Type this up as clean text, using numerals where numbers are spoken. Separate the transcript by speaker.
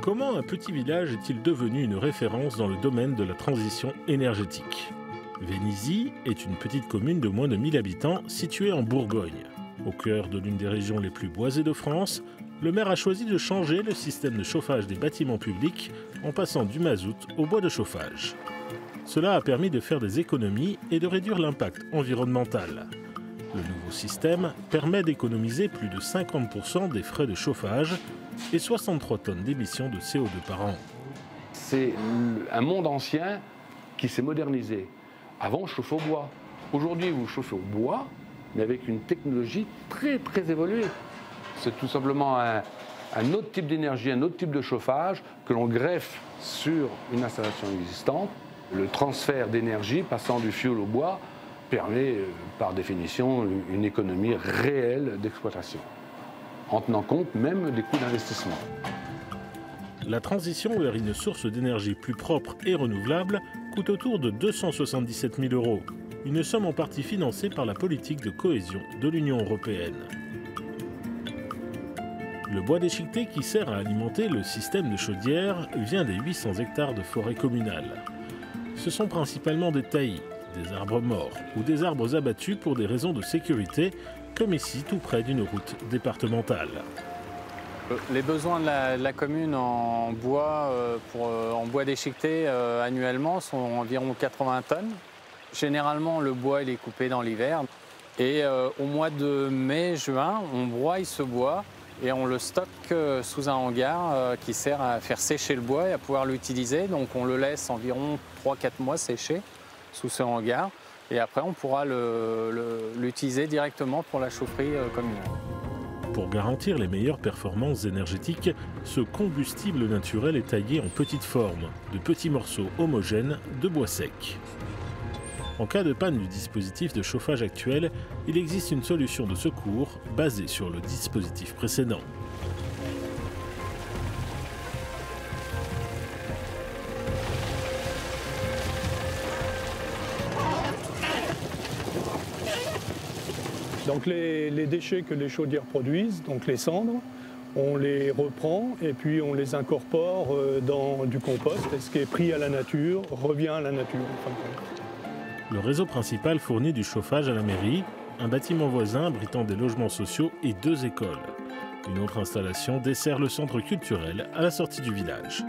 Speaker 1: Comment un petit village est-il devenu une référence dans le domaine de la transition énergétique? Vénizy est une petite commune de moins de 1000 habitants située en Bourgogne. Au cœur de l'une des régions les plus boisées de France, le maire a choisi de changer le système de chauffage des bâtiments publics en passant du mazout au bois de chauffage. Cela a permis de faire des économies et de réduire l'impact environnemental. Le nouveau système permet d'économiser plus de 50% des frais de chauffage et 63 tonnes d'émissions de CO2 par an.
Speaker 2: C'est un monde ancien qui s'est modernisé. Avant, on chauffait au bois. Aujourd'hui, vous chauffez au bois, mais avec une technologie très évoluée. C'est tout simplement un autre type d'énergie, un autre type de chauffage que l'on greffe sur une installation existante. Le transfert d'énergie passant du fioul au bois permet, par définition, une économie réelle d'exploitation, en tenant compte même des coûts d'investissement.
Speaker 1: La transition vers une source d'énergie plus propre et renouvelable coûte autour de 277 000 €, une somme en partie financée par la politique de cohésion de l'Union européenne. Le bois déchiqueté qui sert à alimenter le système de chaudière vient des 800 hectares de forêt communale. Ce sont principalement des taillis, des arbres morts ou des arbres abattus pour des raisons de sécurité, comme ici tout près d'une route départementale.
Speaker 3: Les besoins de la commune en bois, en bois déchiqueté annuellement sont environ 80 tonnes. Généralement, le bois il est coupé dans l'hiver. Et au mois de mai-juin, on broie ce bois et on le stocke sous un hangar qui sert à faire sécher le bois et à pouvoir l'utiliser. Donc on le laisse environ 3-4 mois sécher sous ce hangar. Et après, on pourra l'utiliser directement pour la chaufferie communale.
Speaker 1: Pour garantir les meilleures performances énergétiques, ce combustible naturel est taillé en petites formes, de petits morceaux homogènes de bois sec. En cas de panne du dispositif de chauffage actuel, il existe une solution de secours basée sur le dispositif précédent.
Speaker 4: Donc les déchets que les chaudières produisent, donc les cendres, on les reprend et puis on les incorpore dans du compost. Et ce qui est pris à la nature revient à la nature. En fin de compte.
Speaker 1: Le réseau principal fournit du chauffage à la mairie, un bâtiment voisin abritant des logements sociaux et 2 écoles. Une autre installation dessert le centre culturel à la sortie du village.